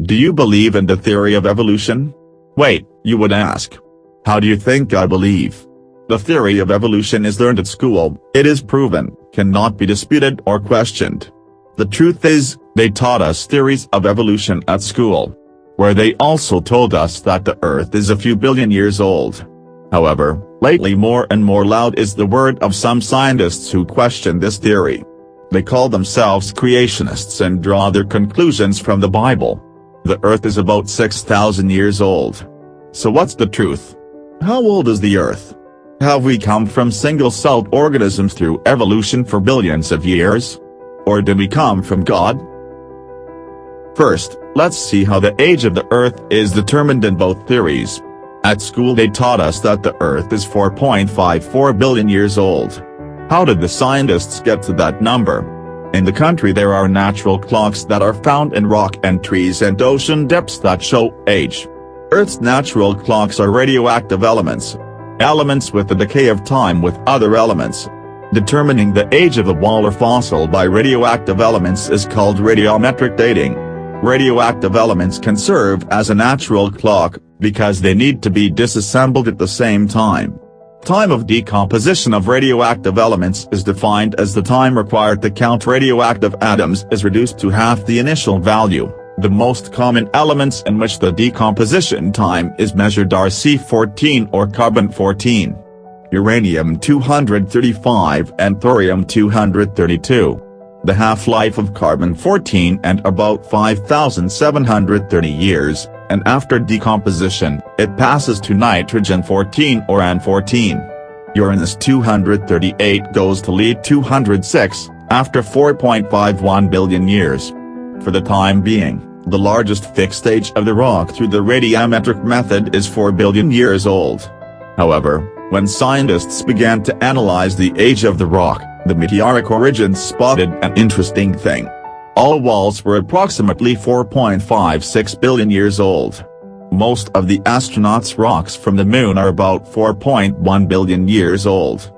Do you believe in the theory of evolution? Wait, you would ask. How do you think I believe? The theory of evolution is learned at school, it is proven, cannot be disputed or questioned. The truth is, they taught us theories of evolution at school, where they also told us that the Earth is a few billion years old. However, lately more and more loud is the word of some scientists who question this theory. They call themselves creationists and draw their conclusions from the Bible. The Earth is about 6,000 years old. So what's the truth? How old is the Earth? Have we come from single-celled organisms through evolution for billions of years? Or did we come from God? First, let's see how the age of the Earth is determined in both theories. At school they taught us that the Earth is 4.54 billion years old. How did the scientists get to that number? In the country there are natural clocks that are found in rock and trees and ocean depths that show age. Earth's natural clocks are radioactive elements. Elements with the decay of time with other elements. Determining the age of a wall or fossil by radioactive elements is called radiometric dating. Radioactive elements can serve as a natural clock, because they need to be disassembled at the same time. Time of decomposition of radioactive elements is defined as the time required to count radioactive atoms is reduced to half the initial value. The most common elements in which the decomposition time is measured are C14 or carbon-14, uranium-235 and thorium-232. The half-life of carbon-14 and about 5,730 years, and after decomposition, it passes to nitrogen-14 or N14. Uranus-238 goes to Lead-206, after 4.51 billion years. For the time being, the largest fixed age of the rock through the radiometric method is 4 billion years old. However, when scientists began to analyze the age of the rock, the meteoric origins spotted an interesting thing. All walls were approximately 4.56 billion years old. Most of the astronauts' rocks from the Moon are about 4.1 billion years old.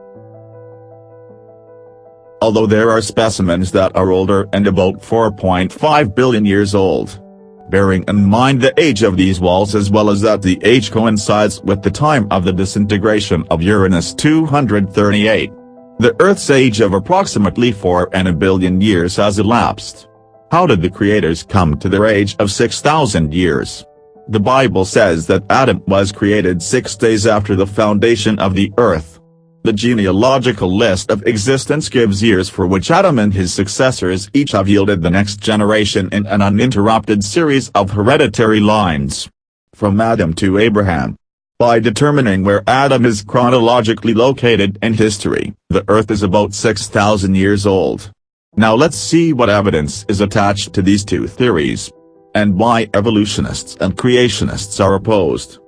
Although there are specimens that are older and about 4.5 billion years old. Bearing in mind the age of these walls as well as that the age coincides with the time of the disintegration of Uranus-238. The Earth's age of approximately 4 billion years has elapsed. How did the creators come to their age of 6,000 years? The Bible says that Adam was created 6 days after the foundation of the earth. The genealogical list of existence gives years for which Adam and his successors each have yielded the next generation in an uninterrupted series of hereditary lines. From Adam to Abraham. By determining where Adam is chronologically located in history, the Earth is about 6,000 years old. Now let's see what evidence is attached to these two theories, and why evolutionists and creationists are opposed.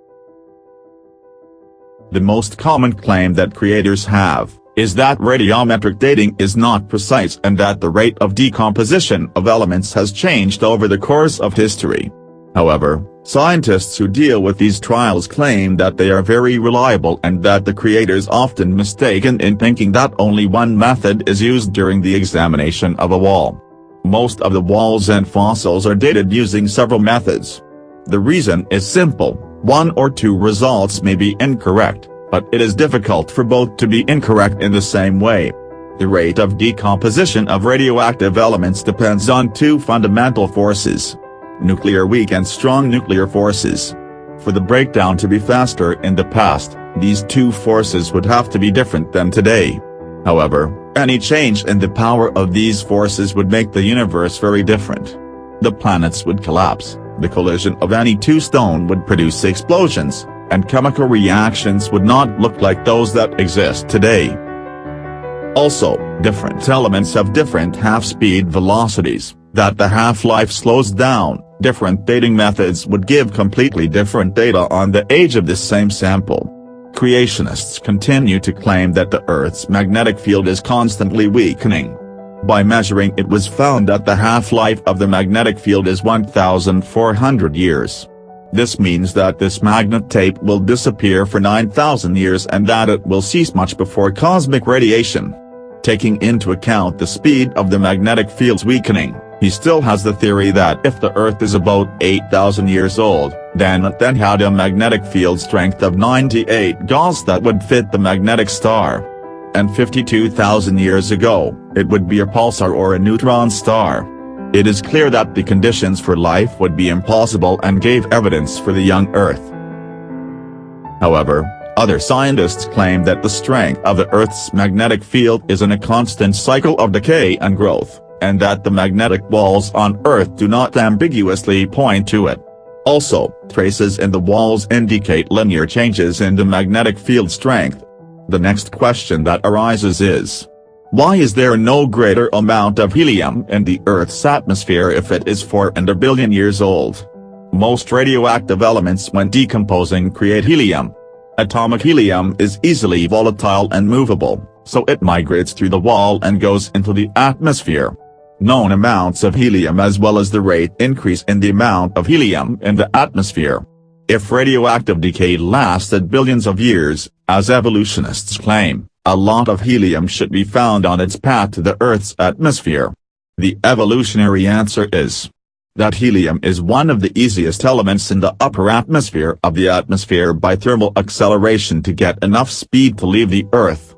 The most common claim that creators have, is that radiometric dating is not precise and that the rate of decomposition of elements has changed over the course of history. However, scientists who deal with these trials claim that they are very reliable and that the creators often mistaken in thinking that only one method is used during the examination of a wall. Most of the walls and fossils are dated using several methods. The reason is simple, one or two results may be incorrect, but it is difficult for both to be incorrect in the same way. The rate of decomposition of radioactive elements depends on two fundamental forces. Nuclear weak and strong nuclear forces. For the breakdown to be faster in the past, these two forces would have to be different than today. However, any change in the power of these forces would make the universe very different. The planets would collapse, the collision of any two stones would produce explosions, and chemical reactions would not look like those that exist today. Also, different elements have different half-speed velocities, that the half-life slows down. Different dating methods would give completely different data on the age of this same sample. Creationists continue to claim that the Earth's magnetic field is constantly weakening. By measuring it was found that the half-life of the magnetic field is 1,400 years. This means that this magnet tape will disappear for 9,000 years and that it will cease much before cosmic radiation. Taking into account the speed of the magnetic field's weakening, He still has the theory that if the Earth is about 8,000 years old, then it had a magnetic field strength of 98 Gauss that would fit the magnetic star. And 52,000 years ago, it would be a pulsar or a neutron star. It is clear that the conditions for life would be impossible and gave evidence for the young Earth. However, other scientists claim that the strength of the Earth's magnetic field is in a constant cycle of decay and growth, and that the magnetic walls on Earth do not ambiguously point to it. Also, traces in the walls indicate linear changes in the magnetic field strength. The next question that arises is, why is there no greater amount of helium in the Earth's atmosphere if it is 4 billion years old? Most radioactive elements when decomposing create helium. Atomic helium is easily volatile and movable, so it migrates through the wall and goes into the atmosphere. Known amounts of helium as well as the rate increase in the amount of helium in the atmosphere. If radioactive decay lasted billions of years, as evolutionists claim, a lot of helium should be found on its path to the Earth's atmosphere. The evolutionary answer is that helium is one of the easiest elements in the upper atmosphere of the atmosphere by thermal acceleration to get enough speed to leave the Earth.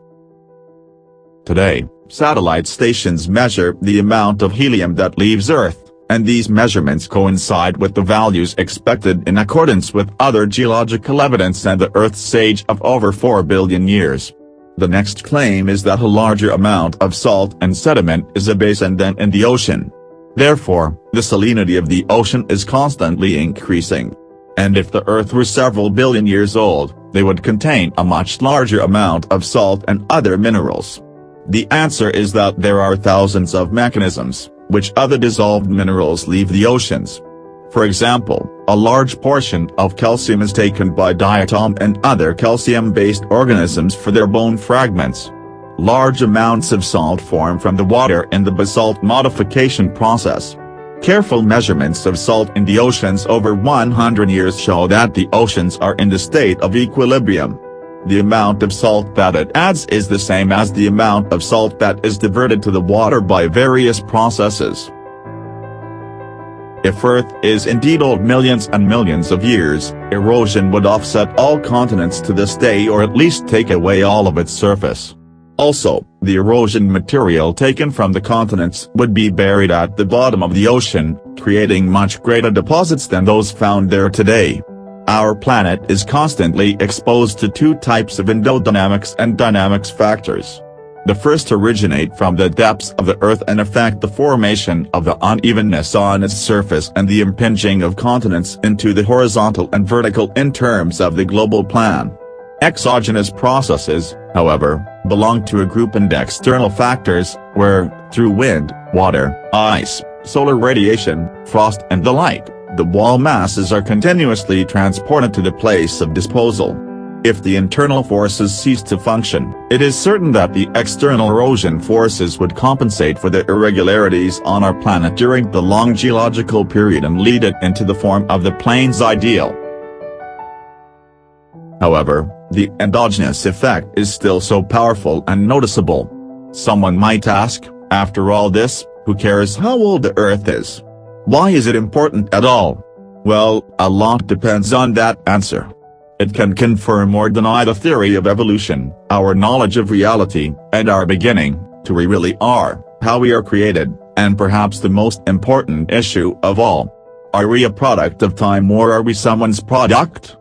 Today, satellite stations measure the amount of helium that leaves Earth, and these measurements coincide with the values expected in accordance with other geological evidence and the Earth's age of over 4 billion years. The next claim is that a larger amount of salt and sediment is a basin than in the ocean. Therefore, the salinity of the ocean is constantly increasing. And if the Earth were several billion years old, they would contain a much larger amount of salt and other minerals. The answer is that there are thousands of mechanisms, which other dissolved minerals leave the oceans. For example, a large portion of calcium is taken by diatom and other calcium-based organisms for their bone fragments. Large amounts of salt form from the water in the basalt modification process. Careful measurements of salt in the oceans over 100 years show that the oceans are in the state of equilibrium. The amount of salt that it adds is the same as the amount of salt that is diverted to the water by various processes. If Earth is indeed old millions and millions of years, erosion would offset all continents to this day or at least take away all of its surface. Also, the erosion material taken from the continents would be buried at the bottom of the ocean, creating much greater deposits than those found there today. Our planet is constantly exposed to two types of endodynamics and dynamics factors. The first originate from the depths of the Earth and affect the formation of the unevenness on its surface and the impinging of continents into the horizontal and vertical in terms of the global plan. Exogenous processes, however, belong to a group and external factors, where, through wind, water, ice, solar radiation, frost and the like, the wall masses are continuously transported to the place of disposal. If the internal forces cease to function, it is certain that the external erosion forces would compensate for the irregularities on our planet during the long geological period and lead it into the form of the plains ideal. However, the endogenous effect is still so powerful and noticeable. Someone might ask, after all this, who cares how old the Earth is? Why is it important at all? Well, a lot depends on that answer. It can confirm or deny the theory of evolution, our knowledge of reality, and our beginning, to we really are, how we are created, and perhaps the most important issue of all. Are we a product of time or are we someone's product?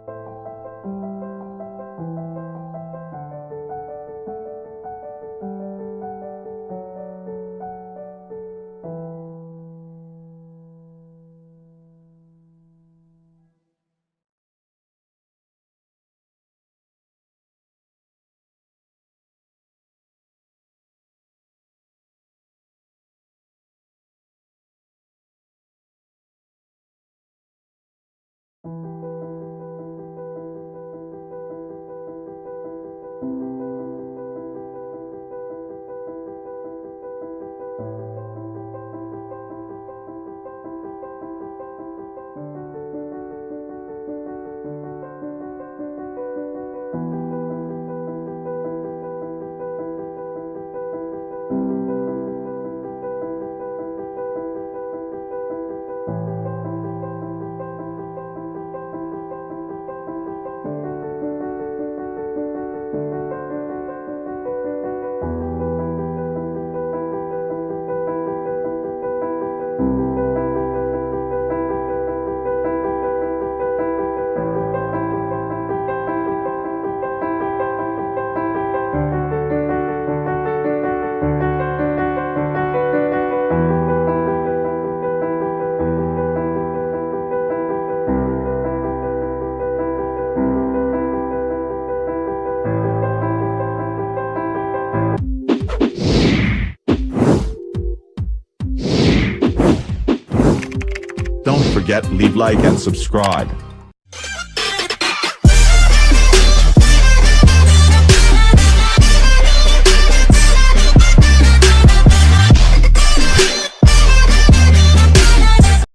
forget leave like and subscribe.